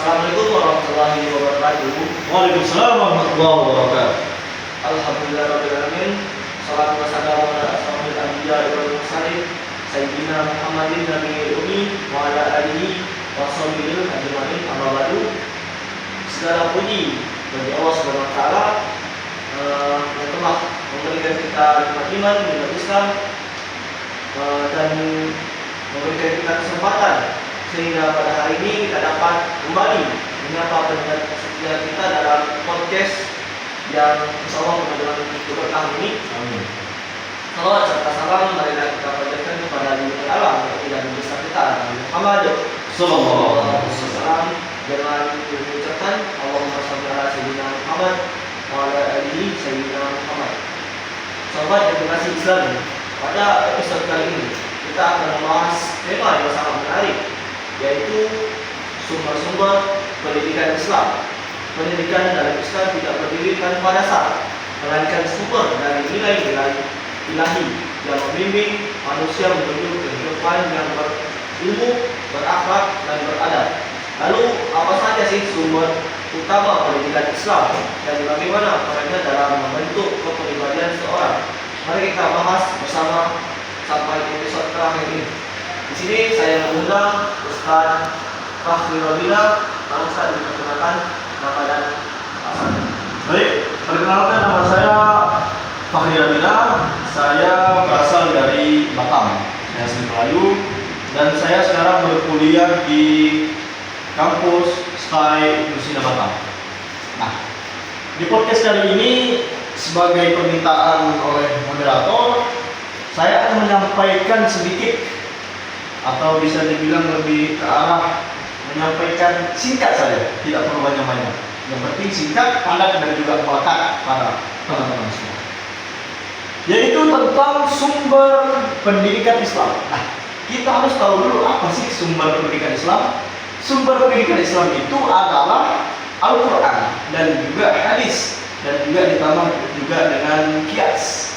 Assalamualaikum warahmatullahi wabarakatuh. Waalaikumsalam warahmatullahi wabarakatuh. Alhamdulillahirrahmanirrahim. Salatu wassalamu ala asrofil anbiya wal mursalin Sayyidina Muhammadin nabiyil ummi wa ala alihi wa sahbihi ajmain. Amma ba'du. Segala puji bagi Allah Subhanahu wa taala yang telah memberikan kita nikmat iman, nikmat Islam, dan memberikan kita kesempatan sehingga pada hari ini kita dapat kembali menyapa pendengar setia kita dalam podcast yang insyaallah mudah-mudahan berkah ini. Amin. Salawat serta salam marilah kita panjatkan kepada Nabi alam dan besar kita Nabi Muhammad Sallallahu alaihi wasallam dengan mengucapkan Allahumma shalli ala sayyidina Muhammad wa ala alihi sayyidina Muhammad. Sahabat yang dikasihi Islam, pada episode kali ini kita akan membahas tema yang sangat menarik, yaitu sumber-sumber pendidikan Islam. Pendidikan dalam Islam tidak berdiri tanpa dasar, melainkan sumber dari nilai-nilai ilahi yang membimbing manusia menuju kehidupan yang berilmu, berakhlak, dan beradab. Lalu apa saja sih sumber utama pendidikan Islam dan bagaimana perannya dalam membentuk kepribadian seorang? Mari kita bahas bersama sampai episode terakhir ini. Di sini saya mengundang Ustaz Fakhri Robina. Ustaz diperkenalkan nama dan asalnya. Baik, perkenalkan nama saya Fakhri Robina. Saya berasal dari Batam, saya asli Melayu, dan saya sekarang berkuliah di kampus Sky Nusina Batam. Nah, di podcast kali ini sebagai permintaan oleh moderator, saya akan menyampaikan sedikit atau bisa dibilang lebih ke arah menyampaikan singkat saja, tidak perlu banyak-banyak. Yang penting singkat, padat, dan juga melekat pada teman-teman semua. Yaitu tentang sumber pendidikan Islam. Nah, kita harus tahu dulu apa sih sumber pendidikan Islam. Sumber pendidikan Islam itu adalah Al-Quran dan juga hadis, dan juga ditambah juga dengan qiyas.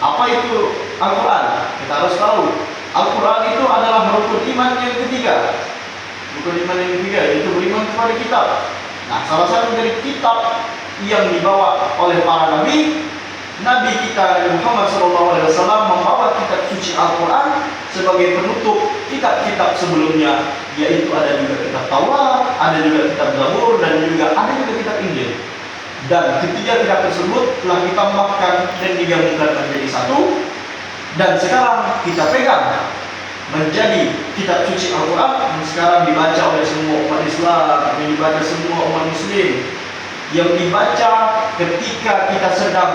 Apa itu Al-Quran? Kita harus tahu Al-Quran itu adalah rukun iman yang ketiga. Rukun iman yang ketiga yaitu beriman kepada kitab. Nah, salah satu dari kitab yang dibawa oleh para Nabi kita Nabi Muhammad SAW membawa kitab suci Al-Quran sebagai penutup kitab-kitab sebelumnya, yaitu ada juga kitab Taurat, ada juga kitab Zabur, dan juga ada juga kitab Injil. Dan ketiga kitab tersebut telah ditambahkan dan digabungkan menjadi satu, dan sekarang kita pegang menjadi kitab suci Al-Quran yang sekarang dibaca oleh semua umat Islam, yang dibaca semua umat Muslim, yang dibaca ketika kita sedang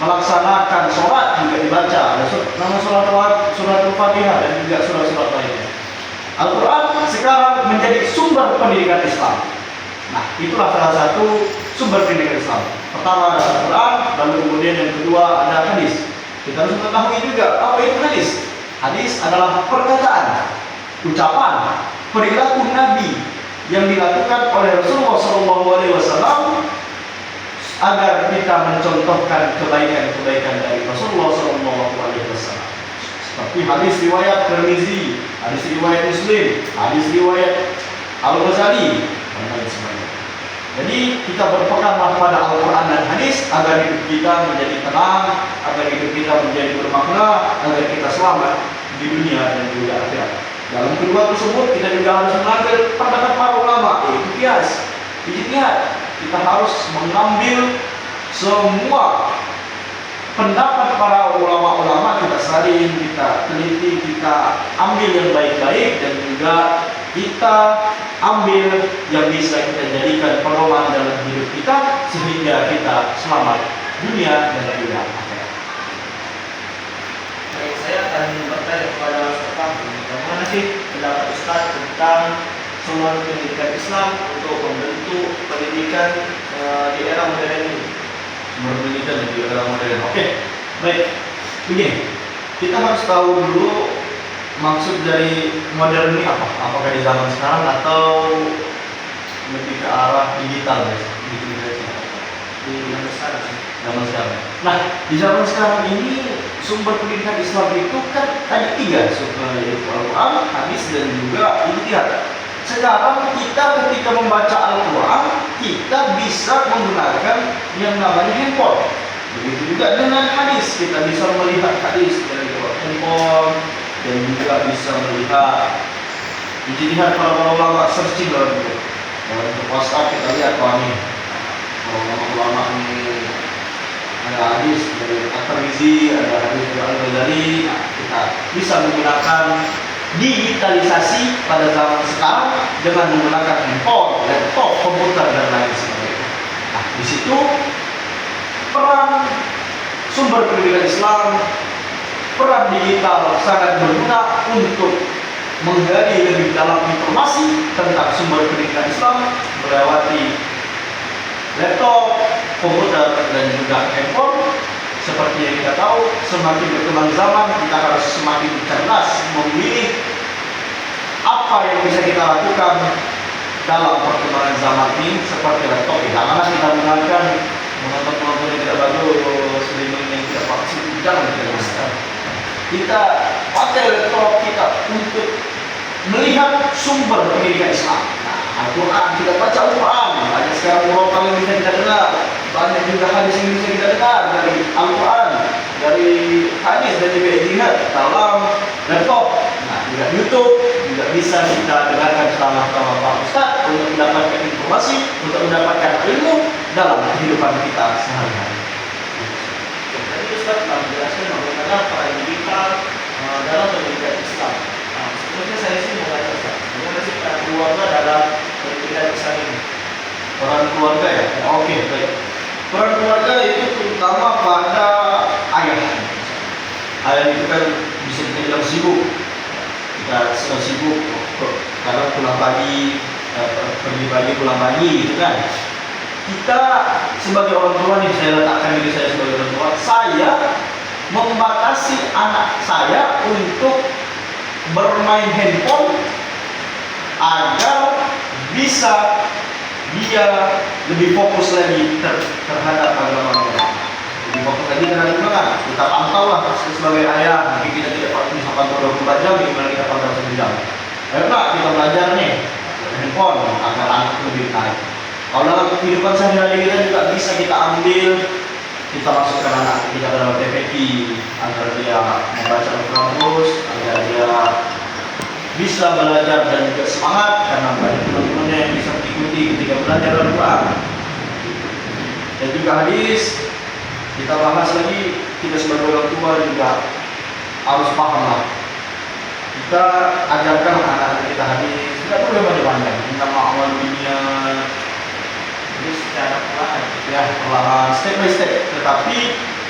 melaksanakan sholat juga dibaca. Ada nama surat Al-Fatihah dan juga surat-surat lainnya. Al-Quran sekarang menjadi sumber pendidikan Islam. Nah, itulah salah satu sumber pendidikan Islam. Pertama ada Al-Quran, lalu kemudian yang kedua ada hadis. Kita harus mengetahui juga apa itu hadis. Hadis adalah perkataan, ucapan, perilaku Nabi yang dilakukan oleh Rasulullah SAW agar kita mencontohkan kebaikan-kebaikan dari Rasulullah SAW. Seperti hadis riwayat Tirmizi, hadis riwayat Muslim, hadis riwayat Al-Ghazali, dan lain sebagainya. Jadi kita berpeganglah pada Al-Quran dan hadis agar hidup kita menjadi tenang, agar hidup kita menjadi bermakna, agar kita selamat di dunia dan juga akhirat. Dalam kedua tersebut kita juga harus mengambil pendapat para ulama, yaitu qiyas, ijtihad. Kita harus mengambil semua pendapat para ulama-ulama, kita saring, kita teliti, kita ambil yang baik-baik, dan juga kita ambil yang bisa kita jadikan pedoman dalam hidup kita sehingga kita selamat dunia dan juga akhirat. Baik, saya akan bertanya kepada Ustaz, bagaimana sih pendapat Ustaz tentang sumber pendidikan Islam untuk membentuk pendidikan di era modern ini? Sumber pendidikan di era modern. Oke, baik. Begini, kita harus tahu dulu maksud dari modern ini apa? Apakah di zaman sekarang atau lebih ke arah digital, guys? Di zaman sekarang. Zaman sekarang. Nah, di zaman sekarang ini sumber pendidikan Islam itu kan ada tiga, yaitu Al-Quran, hadis, dan juga ijtihad. sekarang kita ketika membaca Al-Quran, kita bisa menggunakan yang namanya handphone. Begitu juga dengan hadis, kita bisa melihat hadis dari handphone dan juga bisa melihat ijtihad para ulama, searching dalam untuk WhatsApp. Kita lihat nih ulama ini ada hadis dari At-Tirmidzi, ada hadis dari Al-Ghazali. Kita bisa menggunakan digitalisasi pada zaman sekarang dengan menggunakan handphone, laptop, komputer dan lain sebagainya. Nah, di situ peran sumber pendidikan Islam, peran digital sangat berguna untuk menggali lebih dalam informasi tentang sumber pendidikan Islam melewati laptop, komputer, dan juga handphone. Seperti yang kita tahu, semakin berkembang zaman, kita harus semakin cerdas memilih apa yang bisa kita lakukan dalam perkembangan zaman ini. Seperti laptop, janganlah kita gunakan menonton yang tidak bagus, streaming yang tidak pasti, jangan kita gunakan. Kita pakai laptop kita untuk melihat sumber pendidikan Islam. Al-Quran, kita baca Al-Quran. Banyak sekarang murotal yang bisa kita dengar, banyak juga hadis yang bisa kita dengar dari Al-Quran, dari hadis dan juga ijtihad dalam laptop. Nah, juga YouTube juga bisa kita dengarkan selama Pak Ustaz untuk mendapatkan informasi, untuk mendapatkan ilmu dalam kehidupan kita sehari-hari. Tadi Ustaz telah menjelaskan bagaimana peran digital dalam pendidikan Islam. Sebenarnya saya sih mau tanya Ustaz, bagaimana sih peran keluarga dalam pendidikan Islam ini? Peran keluarga ya? Oke, baik. Peran keluarga itu terutama pada ayah. Ayah itu kan bisa dibilang sibuk. Kita sedang sibuk kadang pulang pagi, pergi pagi pulang pagi gitu kan. Kita sebagai orang tua nih, saya letakkan diri saya sebagai orang tua, saya membatasi anak saya untuk bermain handphone agar bisa dia lebih fokus lagi terhadap agamanya. Lebih fokus lagi terhadap agama. Kita pantau lah sebagai ayah. Mungkin kita tidak bisa pantau 24 jam, gimana kita pantau 1 jam. Ayo Pak, kita belajar nih handphone agar anak lebih baik. Kalau dalam kehidupan sehari-hari kita juga bisa kita ambil, kita masukkan anak kita dalam TPQ agar dia membaca Al-Quran terus, agar dia bisa belajar dan juga semangat karena banyak teman-temannya yang bisa mengikuti ketika belajar Al-Quran. Dan juga hadis, kita bahas lagi, kita sebagai orang tua juga harus paham lah. Kita ajarkan anak-anak kita hadis, tidak perlu banyak-banyak. Nama awal dunia, Jadi secara perlahan, ya perlahan, step by step. Tetapi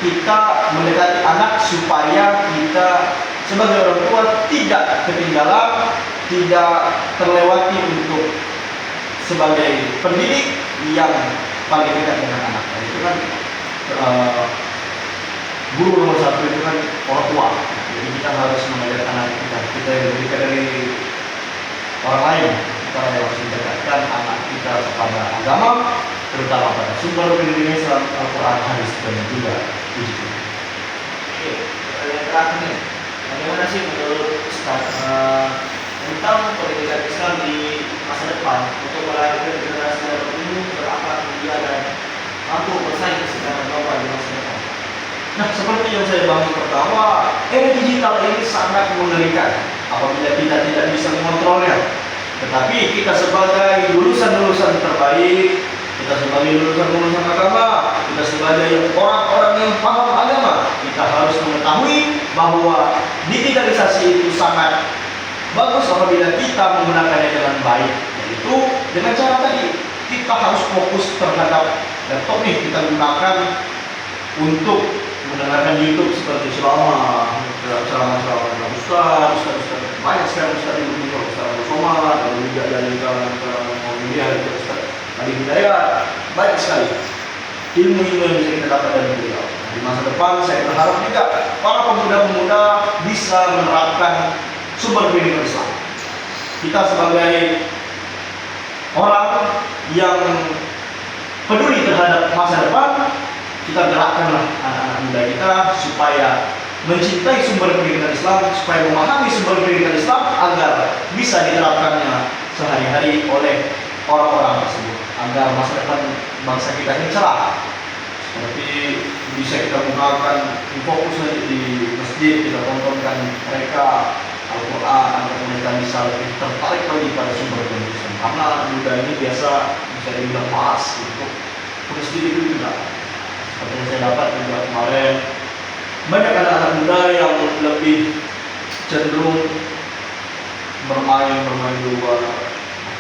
kita mendekati anak supaya kita sebagai orang tua tidak ketinggalan, tidak terlewati untuk sebagai pendidik yang paling dekat dengan anak. Itu kan guru nomor 1 itu kan orang tua. Jadi kita harus mengajarkan anak kita yang lebih dekat dari orang lain. Kita harus mendekatkan anak kita kepada agama, terutama pada sumber pendidikan Islam, Al-Quran, hadis dan juga ijtihad. Oke, yang terakhir nih, bagaimana sih menurut Ustaz tentang pendidikan Islam di masa depan untuk melahirkan generasi yang berilmu, berakhlak mulia dan mampu bersaing secara global di masa depan? Nah, seperti yang saya bahas pertama, era digital ini sangat mengerikan apabila kita tidak bisa mengontrolnya. Tetapi kita sebagai lulusan-lulusan terbaik, kita sebagai lulusan-lulusan agama, kita sebagai orang-orang yang paham agama, kita harus mengetahui bahwa digitalisasi itu sangat bagus apabila kita menggunakannya dengan baik. Yaitu dengan cara tadi, kita harus fokus terhadap laptop nih, kita gunakan untuk mendengarkan YouTube seperti ceramah Ustaz, banyak sekali Ustaz yang berbicara, Ustaz Somad, dan juga dari kalangan media, Ustaz Ali Hidayat, banyak sekali ilmu-ilmu yang bisa kita dapat dari beliau. Di masa depan saya berharap juga para pemuda-pemuda bisa menerapkan sumber pendidikan Islam. Kita sebagai orang yang peduli terhadap masa depan, kita gerakkanlah anak-anak muda kita supaya mencintai sumber pendidikan Islam, supaya memahami sumber pendidikan Islam agar bisa diterapkannya sehari-hari oleh orang-orang tersebut agar masa depan bangsa kita ini cerah. Seperti bisa kita gunakan fokus di masjid, kita tontonkan mereka Al-Quran agar mereka bisa lebih tertarik lagi pada sumber Islam. Karena muda ini biasa bisa dibilang malas untuk masjid itu juga. Seperti yang saya dapat juga kemarin, banyak anak-anak muda yang lebih cenderung bermain di luar.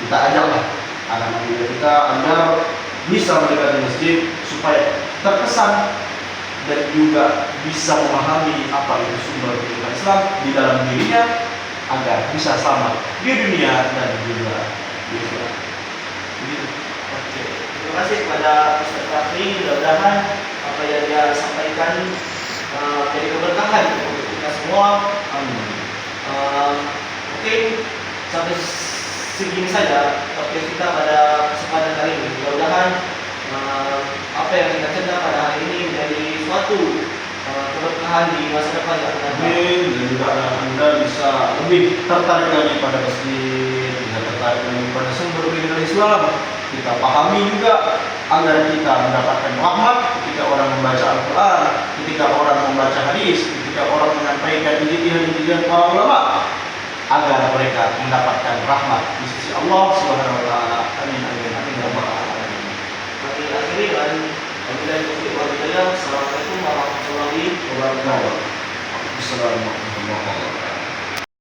Kita ajaklah anak-anak muda kita agar bisa mendekati masjid supaya terkesan dan juga bisa memahami apa itu sumber kehidupan Islam di dalam dirinya agar bisa selamat di dunia dan juga di akhirat. Begitu. Oke. Terima kasih kepada Ustaz Rafli. Mudah-mudahan apa yang dia sampaikan jadi keberkahan untuk kita semua. Amin. Oke, sampai segini saja topik kita pada kesempatan kali ini. Mudah-mudahan apa yang kita cerita pada hari ini menjadi suatu keberkahan di masa depan yang akan datang. Amin. Dan juga anak Anda bisa lebih tertarik lagi pada masjid, bisa tertarik lagi pada sumber kehidupan Islam. Kita pahami juga agar kita mendapatkan rahmat ketika orang membaca Al-Quran, ketika orang membaca hadis, ketika orang menyampaikan ijtihad para ulama, agar mereka mendapatkan rahmat di sisi Allah Subhanahu wa taala.